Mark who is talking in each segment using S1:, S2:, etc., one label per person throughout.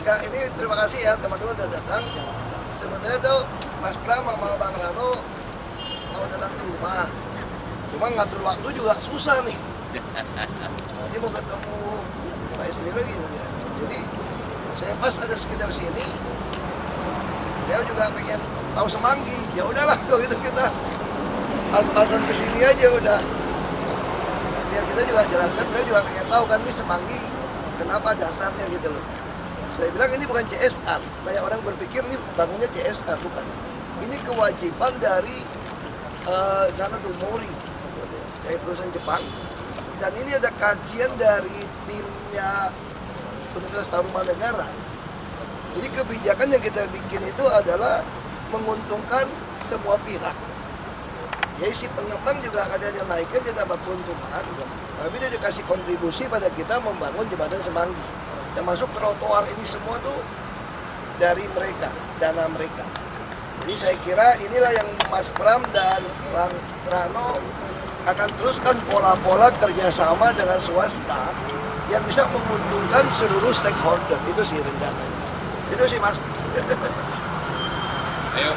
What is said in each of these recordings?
S1: Ya, ini terima kasih ya teman-teman sudah datang. Sebetulnya tuh Mas Pram sama Bang Rano mau datang ke rumah. Cuma ngatur waktu juga susah nih. Nanti mau ketemu Pak SBY lagi ya. Jadi saya pas ada sekitar sini, saya juga pengen tahu Semanggi. Ya udahlah kalau gitu kita pas-pasan ke sini aja udah. Nah, biar kita juga jelaskan, beliau juga pengen tahu kan ini Semanggi kenapa dasarnya gitu loh. Saya bilang ini bukan CSR. Banyak orang berpikir ini bangunnya CSR, bukan. Ini kewajiban dari Zanato Mori, dari perusahaan Jepang. Dan ini ada kajian dari timnya Universitas Tarumanegara. Jadi kebijakan yang kita bikin itu adalah menguntungkan semua pihak. Jadi si pengembang juga ada yang naikkan, dia dapat keuntungan. Tapi dia kasih kontribusi pada kita membangun jembatan Semanggi. Yang masuk trotoar ini semua tuh dari mereka, dana mereka. Jadi saya kira inilah yang Mas Pram dan Bang Rano akan teruskan pola-pola kerjasama dengan swasta yang bisa menguntungkan seluruh stakeholder. Itu sih rencananya. Itu sih Mas.
S2: Ayo.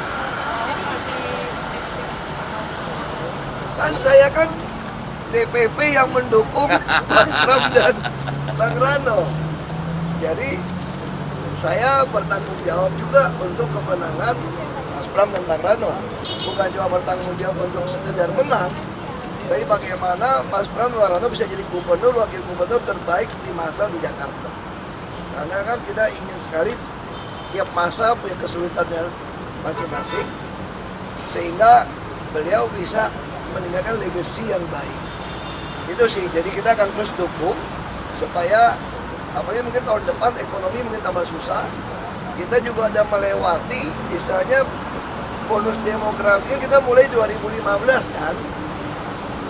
S1: Kan saya kan DPP yang mendukung Mas Pram dan Bang Rano. Jadi saya bertanggung jawab juga untuk kemenangan Mas Pram dan Bang Rano. Bukan cuma bertanggung jawab untuk sekedar menang, tapi bagaimana Mas Pram dan Bang Rano bisa jadi gubernur, wakil gubernur terbaik di masa di Jakarta. Karena kan kita ingin sekali tiap masa punya kesulitannya masing-masing, sehingga beliau bisa meninggalkan legacy yang baik. Itu sih, jadi kita akan terus dukung supaya apalagi mungkin tahun depan ekonomi mungkin tambah susah. Kita juga ada melewati istilahnya bonus demografi, kita mulai 2015 kan.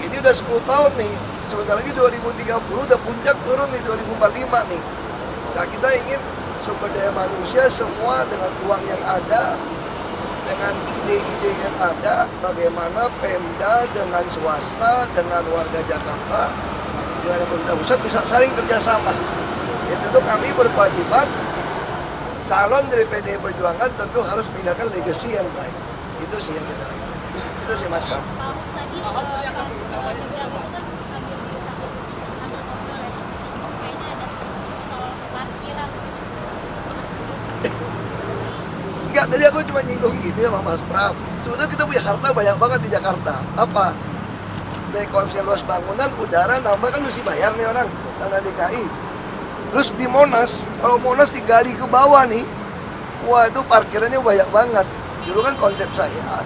S1: Ini udah 10 tahun nih. Sebentar lagi 2030 udah puncak turun nih 2045 nih. Nah, kita ingin sumber daya manusia semua dengan uang yang ada, dengan ide-ide yang ada, bagaimana Pemda dengan swasta, dengan warga Jakarta, dengan pemerintah pusat bisa saling kerjasama. Ya tentu kami berkewajiban, calon dari PDI Perjuangan tentu harus meninggalkan legacy yang baik. Itu sih yang kita ingin. Itu sih Mas Pak.
S3: Tadi beberapa itu kan ambil kantor mobil ya, kayaknya ada soal parkiran.
S1: Enggak, tadi aku cuma nyinggung gini sama Mas Pram. Sebetulnya kita punya harta banyak banget di Jakarta. Apa? Dari koefisien luas bangunan, udara nambah kan mesti bayar nih orang, tanah DKI. Terus di Monas, kalau Monas digali ke bawah nih, wah itu parkirannya banyak banget. Dulu kan konsep saya,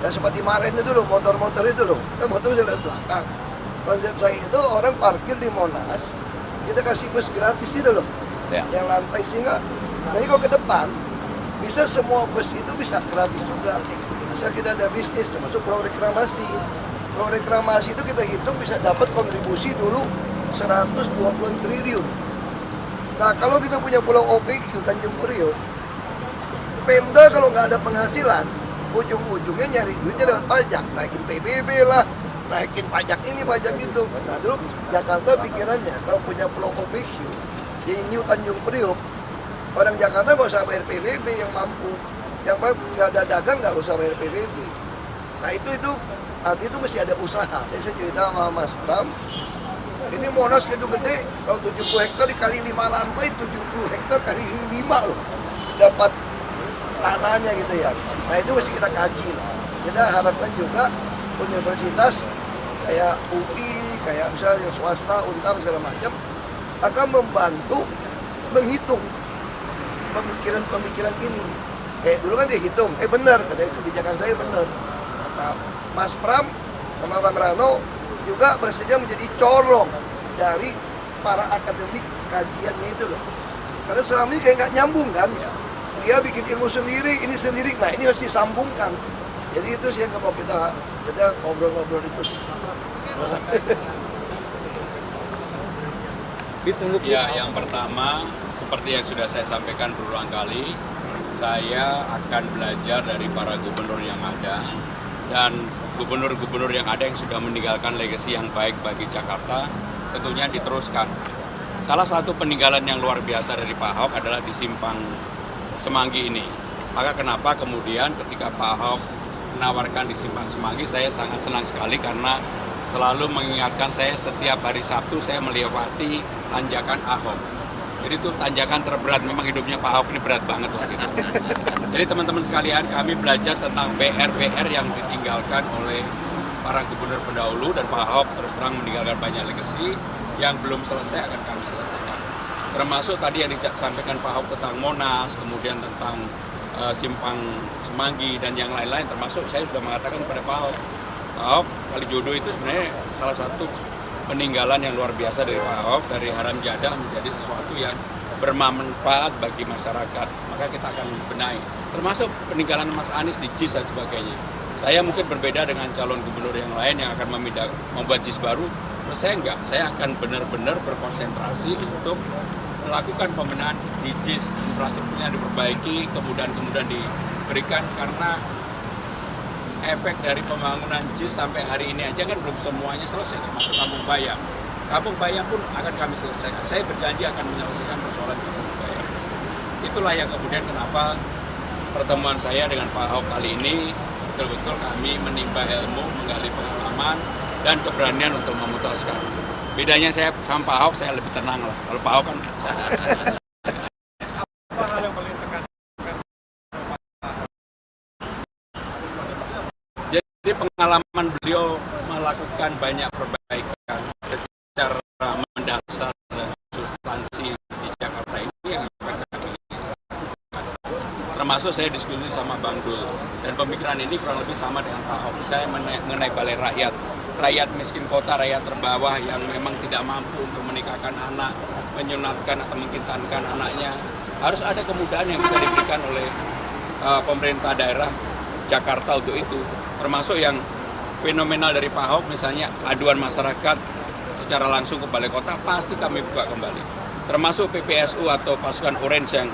S1: dan seperti kemarin itu loh, motor-motor itu loh, kan motor bisa lihat belakang. Konsep saya itu orang parkir di Monas, kita kasih bus gratis itu loh, yang lantai sehingga. Jadi kalau ke depan, bisa semua bus itu bisa gratis juga. Asal kita ada bisnis, termasuk pulau reklamasi. Pulau reklamasi itu kita hitung bisa dapat kontribusi dulu 120 triliun. Nah kalau kita punya pulau OPQ Tanjung Priok, Pemda kalau nggak ada penghasilan, ujung-ujungnya nyari duitnya lewat pajak, naikin PBB lah, naikin pajak ini, pajak itu. Nah dulu Jakarta pikirannya kalau punya pulau OPQ di New Tanjung Priok, orang Jakarta nggak usah bayar PBB yang mampu, yang nggak ada dagang nggak usah bayar PBB. Nah itu arti itu mesti ada usaha. Jadi saya cerita sama Mas Pram, ini Monas gitu gede, kalau 70 hektar dikali 5 lantai, 70 hektar kali 5 loh, dapat tanahnya gitu ya. Nah itu mesti kita kaji lah. Kita harapkan juga universitas kayak UI, kayak misalnya yang swasta, Untar segala macam akan membantu menghitung pemikiran ini. Dulu kan dia hitung, benar, katanya kebijakan saya benar. Nah Mas Pram sama Bang Rano juga bersedia menjadi corong dari para akademik kajiannya itu loh. Karena selama ini kayak nggak nyambung kan. Dia bikin ilmu sendiri, ini sendiri. Nah ini harus disambungkan. Jadi itu sih yang mau kita ngobrol-ngobrol itu.
S2: Ya, yang pertama seperti yang sudah saya sampaikan berulang kali, saya akan belajar dari para gubernur yang ada dan gubernur-gubernur yang ada yang sudah meninggalkan legasi yang baik bagi Jakarta tentunya diteruskan. Salah satu peninggalan yang luar biasa dari Pak Ahok adalah di Simpang Semanggi ini. Maka kenapa kemudian ketika Pak Ahok menawarkan di Simpang Semanggi, saya sangat senang sekali karena selalu mengingatkan saya setiap hari Sabtu saya melewati tanjakan Ahok. Jadi itu tanjakan terberat, memang hidupnya Pak Ahok ini berat banget lah gitu. Jadi teman-teman sekalian, kami belajar tentang PR-PR yang ditinggalkan oleh para gubernur pendahulu, dan Pak Ahok terus terang meninggalkan banyak legacy yang belum selesai akan kami selesaikan. Termasuk tadi yang disampaikan Pak Ahok tentang Monas, kemudian tentang Simpang Semanggi dan yang lain-lain, termasuk saya sudah mengatakan kepada Pak Ahok, Kalijodo itu sebenarnya salah satu peninggalan yang luar biasa dari Pak Ahok, dari haram jadah menjadi sesuatu yang bermanfaat bagi masyarakat, maka kita akan benahi. Termasuk peninggalan Mas Anies di JIS dan sebagainya. Saya mungkin berbeda dengan calon gubernur yang lain yang akan membuat JIS baru. Menurut saya enggak, saya akan benar-benar berkonsentrasi untuk melakukan pembenahan di JIS, infrastrukturnya diperbaiki, kemudian diberikan, karena efek dari pembangunan JIS sampai hari ini aja kan belum semuanya selesai, termasuk Kampung Bayam. Kampung Bayam pun akan kami selesaikan. Saya berjanji akan menyelesaikan persoalan Kampung Bayam. Itulah yang kemudian kenapa pertemuan saya dengan Pak Ahok kali ini betul-betul kami menimba ilmu, menggali pengalaman, dan keberanian untuk memutuskan. Bedanya saya sama Pak Ahok, saya lebih tenang lah. Kalau Pak Ahok kan... Jadi pengalaman beliau melakukan banyak perbaikan secara mendasar dan substansi di Jakarta ini yang akan kami lakukan. Termasuk saya diskusi sama Bang Dul, dan pemikiran ini kurang lebih sama dengan Pak Ahok. Saya mengenai balai rakyat, rakyat miskin kota, rakyat terbawah yang memang tidak mampu untuk menikahkan anak, menyunatkan atau mengkintankan anaknya. Harus ada kemudahan yang bisa diberikan oleh pemerintah daerah Jakarta untuk itu. Termasuk yang fenomenal dari Pak Ahok, misalnya aduan masyarakat secara langsung ke balai kota, pasti kami buka kembali. Termasuk PPSU atau pasukan Orange yang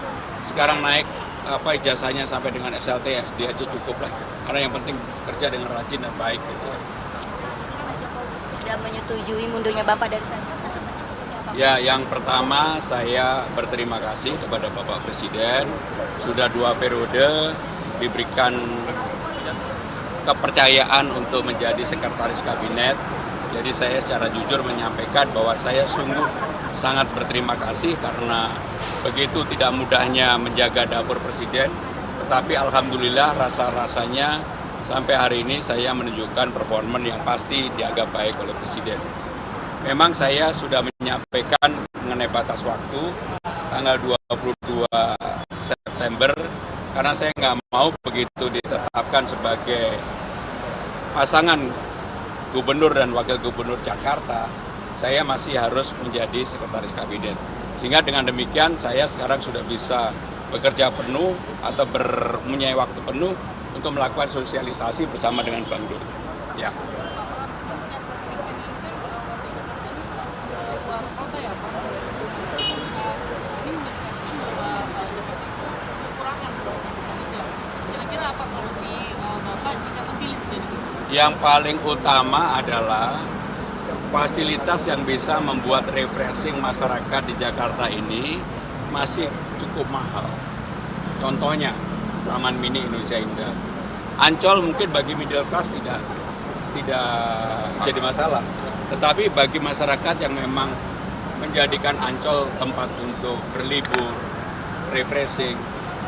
S2: sekarang naik ijazahnya sampai dengan SLT, SD aja cukup lah. Karena yang penting kerja dengan rajin dan baik gitu.
S3: Pak Jokowi sudah menyetujui mundurnya Bapak dari Senat, tanggapannya seperti apa?
S2: Ya, yang pertama saya berterima kasih kepada Bapak Presiden, sudah 2 periode diberikan kepercayaan untuk menjadi sekretaris kabinet. Jadi saya secara jujur menyampaikan bahwa saya sungguh sangat berterima kasih karena begitu tidak mudahnya menjaga dapur presiden. Tetapi alhamdulillah rasa-rasanya sampai hari ini saya menunjukkan performa yang pasti dianggap baik oleh presiden. Memang saya sudah menyampaikan mengenai batas waktu tanggal 22 September karena saya nggak mau begitu ditetapkan sebagai pasangan gubernur dan wakil gubernur Jakarta, saya masih harus menjadi sekretaris kabinet. Sehingga dengan demikian saya sekarang sudah bisa bekerja penuh atau mempunyai waktu penuh untuk melakukan sosialisasi bersama dengan Bang Dul. Ya. Yang paling utama adalah fasilitas yang bisa membuat refreshing masyarakat di Jakarta ini masih cukup mahal. Contohnya, Taman Mini Indonesia Indah. Ancol mungkin bagi middle class tidak jadi masalah. Tetapi bagi masyarakat yang memang menjadikan Ancol tempat untuk berlibur, refreshing,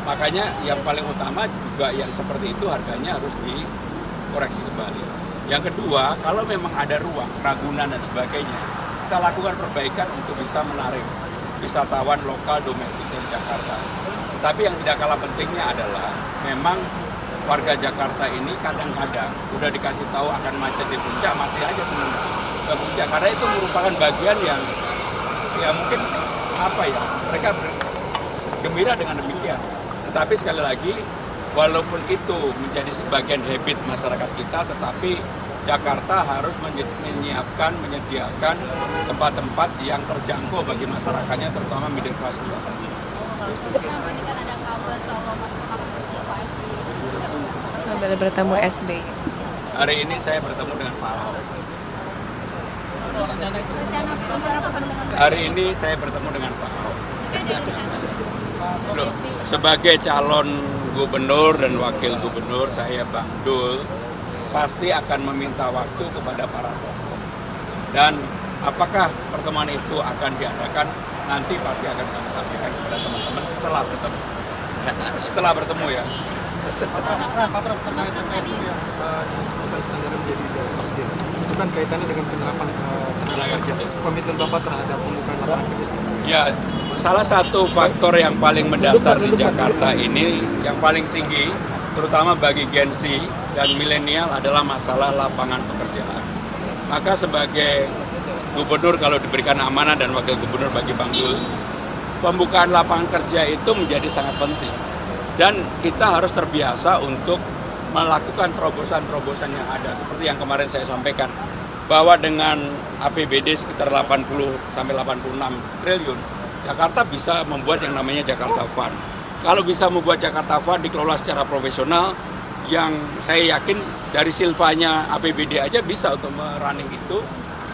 S2: makanya yang paling utama juga yang seperti itu harganya harus dikoreksi kembali. Yang kedua, kalau memang ada ruang, Ragunan dan sebagainya, kita lakukan perbaikan untuk bisa menarik wisatawan lokal, domestik dari Jakarta. Tapi yang tidak kalah pentingnya adalah memang warga Jakarta ini kadang-kadang udah dikasih tahu akan macet di puncak, masih aja senang ke puncak. Karena itu merupakan bagian yang ya mungkin mereka gembira dengan demikian. Tetapi sekali lagi, walaupun itu menjadi sebagian habit masyarakat kita, tetapi Jakarta harus menyediakan tempat-tempat yang terjangkau bagi masyarakatnya, terutama middle class juga.
S3: Ini kan ada kabar kalau Pak SBY itu
S4: Kabar bertemu SBY.
S2: Hari ini saya bertemu dengan Pak Ahok.
S3: rencana kapan dengan
S2: Hari ini saya bertemu dengan Pak Ahok. Loh, sebagai calon gubernur dan wakil gubernur, saya Bang Dul pasti akan meminta waktu kepada para tokoh. Dan apakah pertemuan itu akan diadakan, nanti pasti akan kami sampaikan kepada teman-teman setelah bertemu. Setelah bertemu ya.
S4: Pak Pram, terkait PSU yang disebutkan standar menjadi presiden, itu kan kaitannya dengan penerapan tenaga kerja. Komitmen Bapak terhadap pembukaan lapangan kerja.
S2: Ya, salah satu faktor yang paling mendasar di Jakarta ini, yang paling tinggi, terutama bagi Gen Z dan milenial adalah masalah lapangan pekerjaan. Maka sebagai gubernur kalau diberikan amanah dan wakil gubernur bagi Bang Dul, pembukaan lapangan kerja itu menjadi sangat penting. Dan kita harus terbiasa untuk melakukan terobosan-terobosan yang ada. Seperti yang kemarin saya sampaikan, bahwa dengan APBD sekitar 80 sampai 86 triliun, Jakarta bisa membuat yang namanya Jakarta Fund. Kalau bisa membuat Jakarta Fund dikelola secara profesional, yang saya yakin dari silvanya APBD aja bisa untuk merunning itu,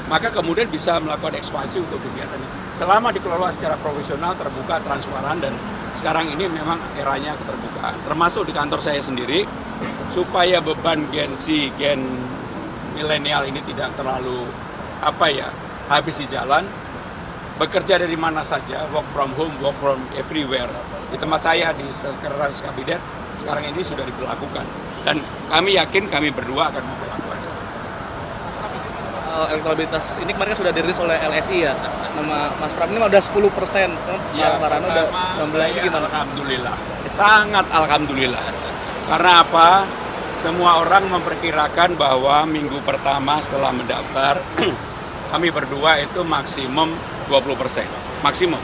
S2: maka kemudian bisa melakukan ekspansi untuk kegiatannya. Selama dikelola secara profesional, terbuka, transparan, dan sekarang ini memang eranya keterbukaan. Termasuk di kantor saya sendiri, supaya beban Gen Z, Gen milenial ini tidak terlalu habis di jalan, bekerja dari mana saja, work from home, work from everywhere. Di tempat saya di Sekretaris Kabinet sekarang ini sudah diberlakukan, dan kami yakin kami berdua akan memperlakukan itu.
S5: Elektabilitas ini kemarin sudah dirilis oleh LSI ya, nama Mas Pram ini udah 10%,
S2: Ya,
S5: Pak Rano udah membelah
S2: saya
S5: gimana?
S2: alhamdulillah, sangat alhamdulillah. Karena apa? Semua orang memperkirakan bahwa minggu pertama setelah mendaftar, kami berdua itu maksimum 20%, maksimum.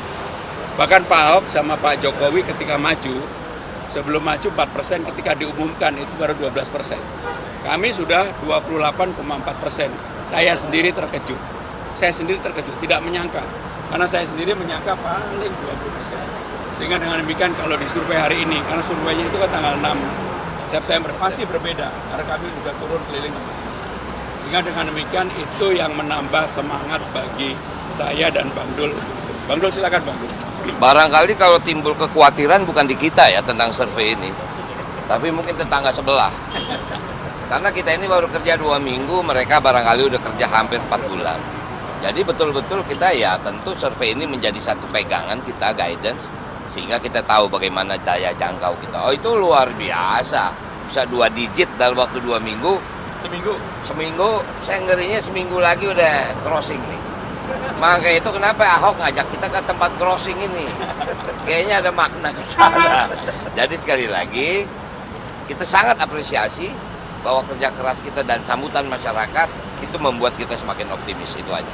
S2: Bahkan Pak Ahok sama Pak Jokowi ketika maju, sebelum maju 4%, ketika diumumkan itu baru 12%. Kami sudah 28,4%. Saya sendiri terkejut. Tidak menyangka. Karena saya sendiri menyangka paling 20%. Sehingga dengan demikian kalau disurvei hari ini, karena surveinya itu kan tanggal 6 September, pasti berbeda. Karena kami juga turun keliling kemana-mana. Sehingga dengan demikian itu yang menambah semangat bagi saya dan Bang Dul. Bang Dul silakan Bang Dul.
S6: Barangkali kalau timbul kekhawatiran bukan di kita ya tentang survei ini, tapi mungkin tetangga sebelah. Karena kita ini baru kerja 2 minggu, mereka barangkali udah kerja hampir 4 bulan. Jadi betul-betul kita ya tentu survei ini menjadi satu pegangan kita, guidance, sehingga kita tahu bagaimana daya jangkau kita. Oh itu luar biasa, bisa 2 digit dalam waktu 2 minggu. Seminggu, saya ngerinya seminggu lagi udah crossing nih. Maka itu kenapa Ahok ngajak kita ke tempat crossing ini. Kayaknya ada makna ke sana. Jadi sekali lagi, kita sangat apresiasi bahwa kerja keras kita dan sambutan masyarakat itu membuat kita semakin optimis, itu aja.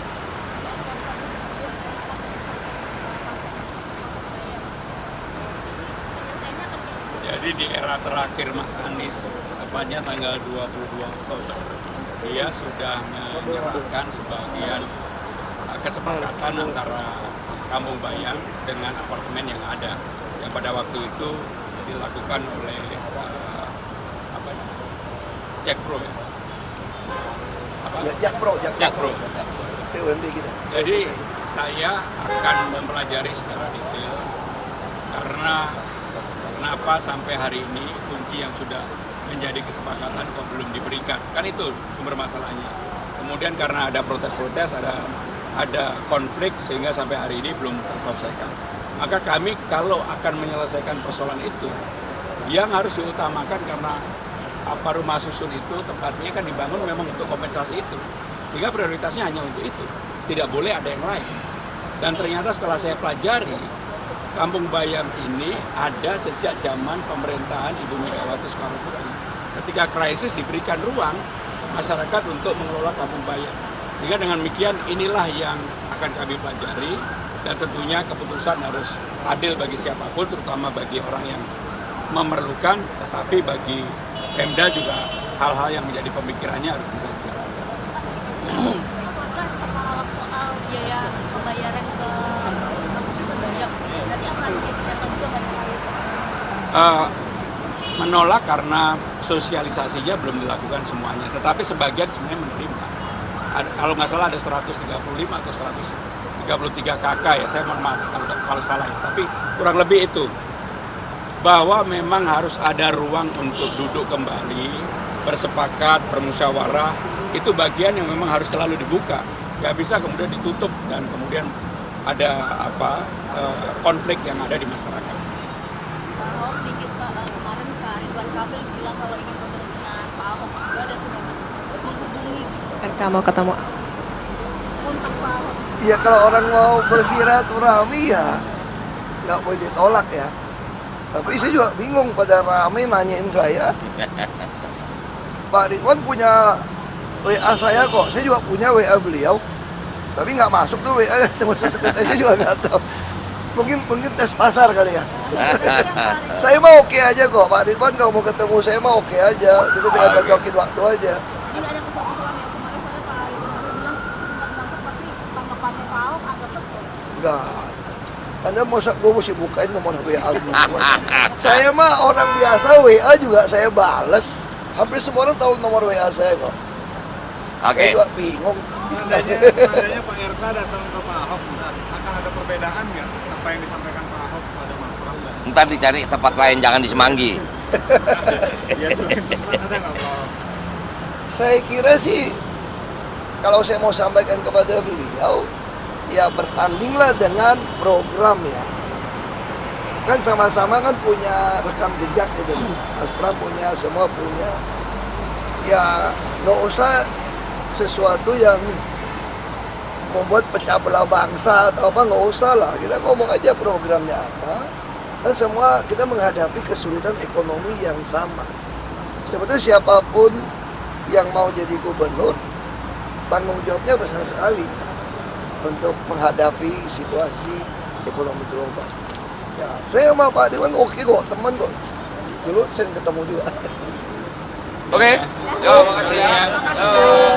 S2: Jadi di era terakhir Mas Anies, tepatnya tanggal 22 Oktober, dia sudah menyerahkan sebagian kesepakatan antara Kampung Bayam dengan apartemen yang ada, yang pada waktu itu dilakukan oleh Jakpro ya?
S1: Ya, Jakpro. PUMD kita.
S2: Jadi saya akan mempelajari secara detail karena kenapa sampai hari ini kunci yang sudah menjadi kesepakatan kok belum diberikan, kan itu sumber masalahnya. Kemudian karena ada protes-protes, ada konflik sehingga sampai hari ini belum terselesaikan. Maka kami kalau akan menyelesaikan persoalan itu, yang harus diutamakan karena rumah susun itu tempatnya kan dibangun memang untuk kompensasi itu, sehingga prioritasnya hanya untuk itu, tidak boleh ada yang lain. Dan ternyata setelah saya pelajari, Kampung Bayam ini ada sejak zaman pemerintahan Ibu Megawati Soekarno Putri. Ketika krisis diberikan ruang masyarakat untuk mengelola Kampung Bayam, sehingga dengan demikian inilah yang akan kami pelajari, dan tentunya keputusan harus adil bagi siapapun, terutama bagi orang yang memerlukan, tetapi bagi Pemda juga hal-hal yang menjadi pemikirannya harus bisa dijalankan.
S3: Apakah menolak soal biaya pembayaran ke kampus Bayam? Berarti akan disiapkan juga banyak
S2: Menolak karena sosialisasinya belum dilakukan semuanya, tetapi sebagian sebenarnya menerima. kalau nggak salah ada 135 atau 133 KK ya, saya mohon maaf kalau salah ya, tapi kurang lebih itu. Bahwa memang harus ada ruang untuk duduk kembali, bersepakat, bermusyawarah, itu bagian yang memang harus selalu dibuka. Nggak bisa kemudian ditutup dan kemudian ada konflik yang ada di masyarakat.
S3: Pak Ahok dikit Pak, kemarin Pak Ridwan Kamil bilang kalau ingin bertemu dengan Pak Ahok juga dan sudah menghubungi gitu.
S7: RK mau ketemu.
S3: Kontak Pak Ahok.
S1: Ya kalau orang mau bersilaturahmi ya nggak boleh ditolak ya. Tapi saya juga bingung pada rame nanyain saya. Pak Ridwan punya WA saya kok, saya juga punya WA beliau. Tapi nggak masuk tuh WA, saya juga nggak tahu. Mungkin tes pasar kali ya. Saya mah oke aja kok, Pak Ridwan kalau mau ketemu saya mah oke aja. Jadi tinggal cocokin waktu aja.
S3: Ini ada kesalahan yang kemarin pada Pak Ridwan Kamil bilang sempat nangkep tapi tanggapannya Pak Ahok agak kesel.
S1: Enggak. Anda gue mesti bukain nomor WA gue. Saya mah orang biasa, WA juga saya bales. Hampir semua orang tahu nomor WA saya kok. Saya juga bingung.
S8: Seandainya Pak RK datang ke Pak Ahok, akan ada perbedaan nggak apa yang disampaikan Pak Ahok pada Mas Pram?
S6: Ntar dicari tempat lain, jangan di Semanggi.
S8: Ya selain tempat ada nggak Pak Ahok?
S1: Saya kira sih kalau saya mau sampaikan kepada beliau, ya bertandinglah dengan program ya. Kan sama-sama kan punya rekam jejak gitu. Mas Pram punya, semua punya. Ya nggak usah sesuatu yang membuat pecah belah bangsa atau apa, nggak usah lah. Kita ngomong aja programnya apa. Dan semua kita menghadapi kesulitan ekonomi yang sama. Sebetulnya siapapun yang mau jadi gubernur, tanggung jawabnya besar sekali untuk menghadapi situasi ekonomi global. Ya, saya sama Pak Dewan oke kok, teman kok. Dulu sering ketemu juga.
S6: Oke, yo makasih. Yo.